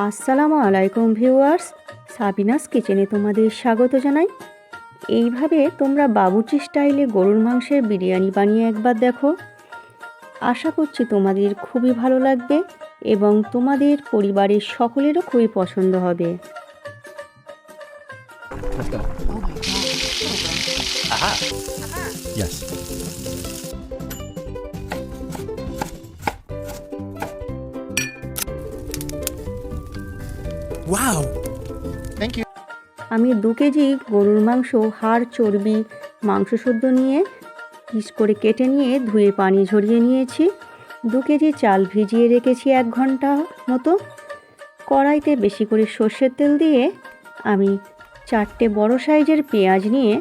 আসসালামু আলাইকুম viewers, Sabinus কিচেনে তোমাদের স্বাগত জানাই। এইভাবে তোমরা বাবুর্চি স্টাইলে গরুর মাংসের বিরিয়ানি বানিয়ে একবার দেখো। আশা করছি তোমাদের খুবই ভালো লাগবে এবং তোমাদের পরিবারের সকলেরও খুবই পছন্দ হবে। Let's go. Oh my God. Aha. Yes. Wow. Thank you. আমি 2 কেজি গরুর মাংস হাড় চর্বি মাংস শুদ্ধ নিয়ে পিস করে কেটে নিয়ে ধুয়ে পানি ঝরিয়ে নিয়েছি। 2 কেজি চাল ভিজিয়ে রেখেছি 1 ঘন্টা মতো। কড়াইতে বেশি করে সর্ষের তেল দিয়ে আমি 4টে বড় সাইজের পেঁয়াজ নিয়ে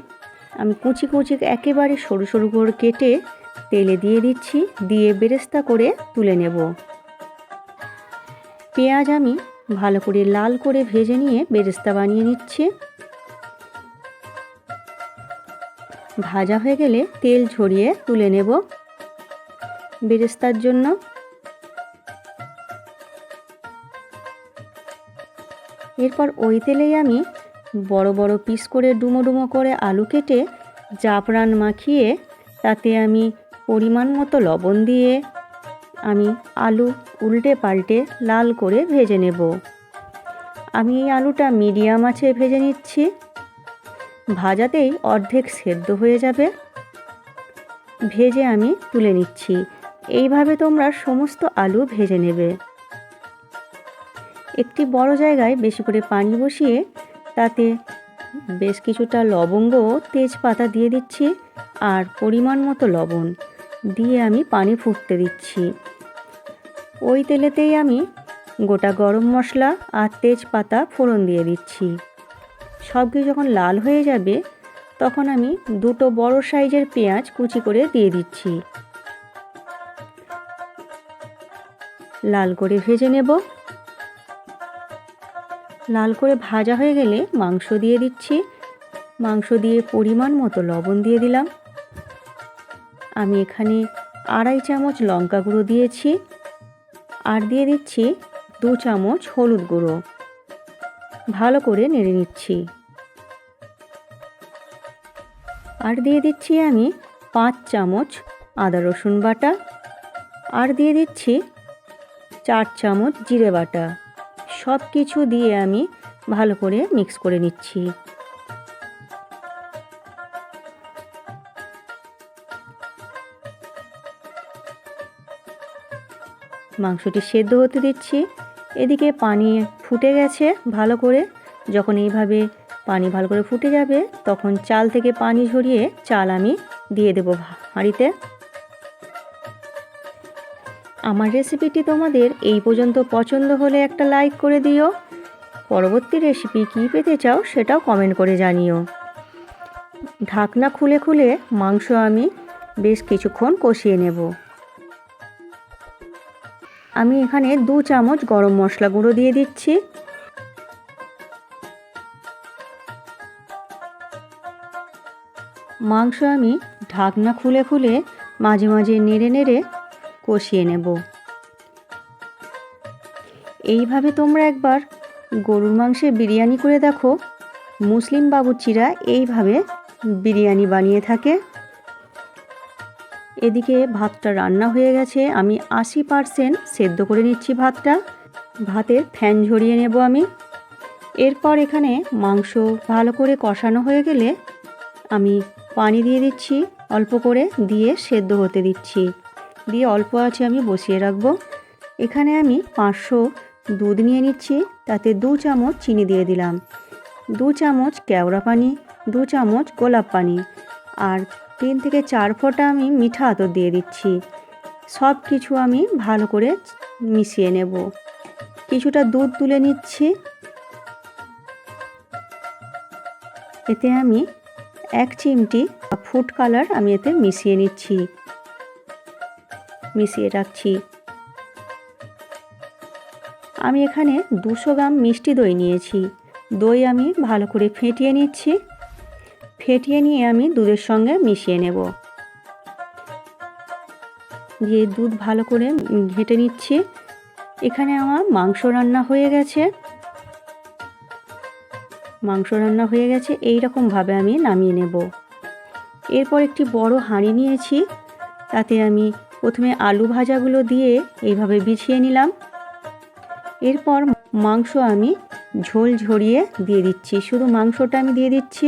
আমি কুচি কুচি একেবারে সরু সরু করে কেটে তেলে দিয়ে দিচ্ছি, দিয়ে বেরেস্তা করে তুলে নেব। পেঁয়াজ আমি ভালো করে লাল করে ভেজে নিয়ে বেরেস্তা বানিয়ে নিচ্ছি। ভাজা হয়ে গেলে তেল ঝরিয়ে তুলে নেব বেরেস্তার জন্য। এরপর ওই তেলেই আমি বড় বড় পিস করে ডুমো ডুমো করে আলু কেটে জাফরান মাখিয়ে তাতে আমি পরিমাণ মতো লবণ দিয়ে আমি আলু উল্টে পাল্টে লাল করে ভেজে নেব। আমি এই আলুটা মিডিয়াম আঁচে ভেজে নিচ্ছি, ভাজাতেই অর্ধেক সেদ্ধ হয়ে যাবে। ভেজে আমি তুলে নিচ্ছি। এইভাবে তোমরা সমস্ত আলু ভেজে নেবে। একটি বড় জায়গায় বেশি করে পানি বসিয়ে তাতে বেশ কিছুটা লবঙ্গ তেজপাতা দিয়ে দিচ্ছি আর পরিমাণ মতো লবণ দিয়ে আমি পানি ফুটতে দিচ্ছি। ওই তেলেতেই আমি গোটা গরম মশলা আর তেজপাতা ফোড়ন দিয়ে দিচ্ছি। সব কিছু যখন লাল হয়ে যাবে তখন আমি 2টো বড় সাইজের পেঁয়াজ কুচি করে দিয়ে দিচ্ছি। লাল করে ভেজে নেব। লাল করে ভাজা হয়ে গেলে মাংস দিয়ে দিচ্ছি। মাংস দিয়ে পরিমাণ মতো লবণ দিয়ে দিলাম। আমি এখানে 2.5 চামচ লঙ্কা গুঁড়ো দিয়েছি আর দিয়ে দিচ্ছি 2 চামচ হলুদ গুঁড়ো। ভালো করে নেড়ে নিচ্ছি। আর দিয়ে দিচ্ছি আমি 5 চামচ আদা রসুন বাটা আর দিয়ে দিচ্ছি 4 চামচ জিরে বাটা। সব কিছু দিয়ে আমি ভালো করে মিক্স করে নিচ্ছি। মাংসটি সেদ্ধ হতে দিচ্ছি। এদিকে পানি ফুটে গেছে ভালো করে। যখন এইভাবে পানি ভালো করে ফুটে যাবে তখন চাল থেকে পানি ঝরিয়ে চাল আমি দিয়ে দেব হাঁড়িতে। আমার রেসিপিটি তোমাদের এই পর্যন্ত পছন্দ হলে একটা লাইক করে দিও। পরবর্তী রেসিপি কী পেতে চাও সেটাও কমেন্ট করে জানিও। ঢাকনা খুলে খুলে মাংস আমি বেশ কিছুক্ষণ কষিয়ে নেব। আমি এখানে 2 চামচ গরম মশলা গুঁড়ো দিয়ে দিচ্ছি। মাংস আমি ঢাকনা খুলে খুলে মাঝে মাঝে নেড়ে নেড়ে কষিয়ে নেব। এইভাবে তোমরা একবার গরুর মাংসের বিরিয়ানি করে দেখো। মুসলিম বাবুর্চিরা এইভাবে বিরিয়ানি বানিয়ে থাকে। এদিকে ভাতটা রান্না হয়ে গেছে। আমি 80% সেদ্ধ করে নিচ্ছি ভাতটা। ভাতের ফ্যান ঝরিয়ে নেব আমি। এরপর এখানে মাংস ভালো করে কষানো হয়ে গেলে আমি পানি দিয়ে দিচ্ছি অল্প করে, দিয়ে সেদ্ধ হতে দিচ্ছি। দিয়ে অল্প আঁচে আমি বসিয়ে রাখবো। এখানে আমি 500 দুধ নিয়ে নিচ্ছি, তাতে 2 চামচ চিনি দিয়ে দিলাম, 2 চামচ কেওড়া পানি, 2 চামচ গোলাপ পানি আর 3 থেকে 4 ফোঁটা আমি মিঠা আতর দিয়ে দিচ্ছি। সব কিছু আমি ভালো করে মিশিয়ে নেব। কিছুটা দুধ তুলে নিচ্ছি। এতে আমি 1 চিমটি ফুড কালার আমি এতে মিশিয়ে নিচ্ছি, মিশিয়ে রাখছি। আমি এখানে 200 গ্রাম মিষ্টি দই নিয়েছি। দই আমি ভালো করে ফেটিয়ে নিচ্ছি। ফেটিয়ে নিয়ে আমি দুধের সঙ্গে মিশিয়ে নেব। দিয়ে দুধ ভালো করে ঘেঁটে নিচ্ছি। এখানে আমার মাংস রান্না হয়ে গেছে। এই রকমভাবে আমি নামিয়ে নেব। এরপর একটি বড় হাঁড়ি নিয়েছি, তাতে আমি প্রথমে আলু ভাজাগুলো দিয়ে এইভাবে বিছিয়ে নিলাম। এরপর মাংস আমি ঝোল ঝরিয়ে দিয়ে দিচ্ছি, শুধু মাংসটা আমি দিয়ে দিচ্ছি।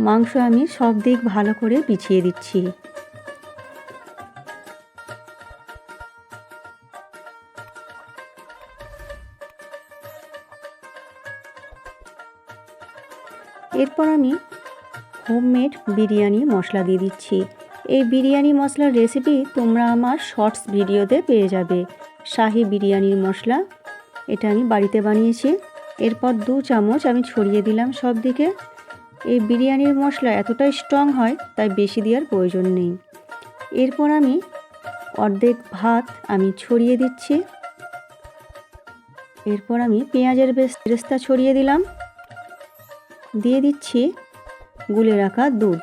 মাংস আমি সব দিক ভালো করে বিছিয়ে দিচ্ছি। এরপর আমি হোমমেড বিরিয়ানি মশলা দিয়ে দিচ্ছি। এই বিরিয়ানি মশলার রেসিপি তোমরা আমার শর্টস ভিডিওতে পেয়ে যাবে। শাহি বিরিয়ানির মশলা, এটা আমি বাড়িতে বানিয়েছি। এরপর 2 চামচ আমি ছড়িয়ে দিলাম সব দিকে। এই বিরিয়ানির মশলা এতটাই স্ট্রং হয়, তাই বেশি দেওয়ার প্রয়োজন নেই। এরপর আমি অর্ধেক ভাত আমি ছড়িয়ে দিচ্ছি। এরপর আমি পেঁয়াজের বেরেস্তা ছড়িয়ে দিলাম। দিয়ে দিচ্ছি গুলে রাখা দুধ,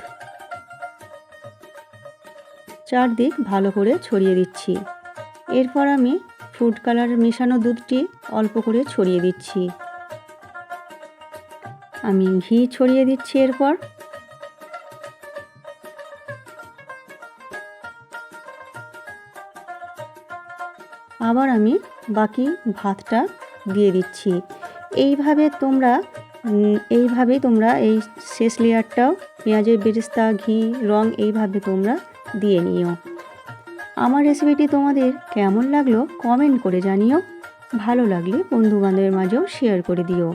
চারদিক ভালো করে ছড়িয়ে দিচ্ছি। এরপর আমি ফুড কালার মেশানো দুধটি অল্প করে ছড়িয়ে দিচ্ছি। আমি ঘি ছড়িয়ে দিচ্ছি। এরপর আবার আমি বাকি ভাতটা দিয়ে দিচ্ছি। এইভাবেই তোমরা এই শেষ লেয়ারটাও পেঁয়াজের বেরেস্তা, ঘি, রং এইভাবে তোমরা দিয়ে নিও। আমার রেসিপিটি তোমাদের কেমন লাগলো কমেন্ট করে জানিও। ভালো লাগলে বন্ধুবান্ধবের মাঝেও শেয়ার করে দিও।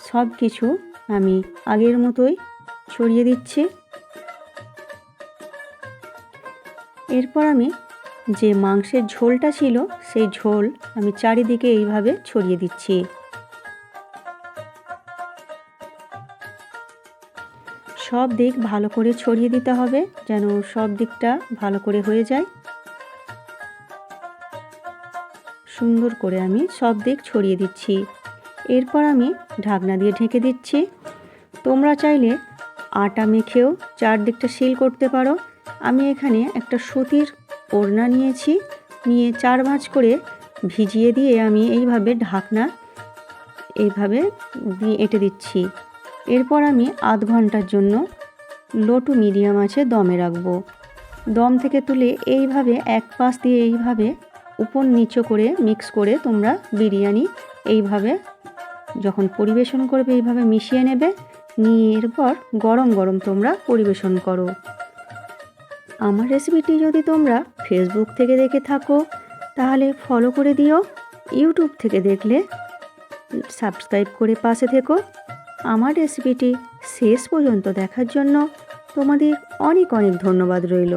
সব কিছু আমি আগের মতোই ছড়িয়ে দিচ্ছি। এরপর আমি যে মাংসের ঝোলটা ছিল সেই ঝোল আমি চারিদিকে এইভাবে ছড়িয়ে দিচ্ছি। সব দিক ভালো করে ছড়িয়ে দিতে হবে, যেন সব দিকটা ভালো করে হয়ে যায়। সুন্দর করে আমি সব দিক ছড়িয়ে দিচ্ছি। এরপর আমি ঢাকনা দিয়ে ঢেকে দিচ্ছি। তোমরা চাইলে আটা মেখেও চারদিকটা সিল করতে পারো। আমি এখানে একটা সুতির ওড়না নিয়ে 4 ভাঁজ করে ভিজিয়ে দিয়ে আমি এইভাবে ঢাকনা দিয়ে এঁটে দিচ্ছি। এরপর আমি আধ ঘন্টার জন্য লো টু মিডিয়াম আঁচে দমে রাখবো। দম থেকে তুলে এইভাবে এক পাশ দিয়ে এইভাবে উপর নিচু করে মিক্স করে তোমরা বিরিয়ানি এইভাবে যখন পরিবেশন করবে এইভাবে মিশিয়ে নেবে। নিয়ে এরপর গরম গরম তোমরা পরিবেশন করো। আমার রেসিপিটি যদি তোমরা ফেসবুক থেকে দেখে থাকো তাহলে ফলো করে দিও। ইউটিউব থেকে দেখলে সাবস্ক্রাইব করে পাশে থেকো। আমার রেসিপিটি শেষ পর্যন্ত দেখার জন্য তোমাদের অনেক অনেক ধন্যবাদ রইল।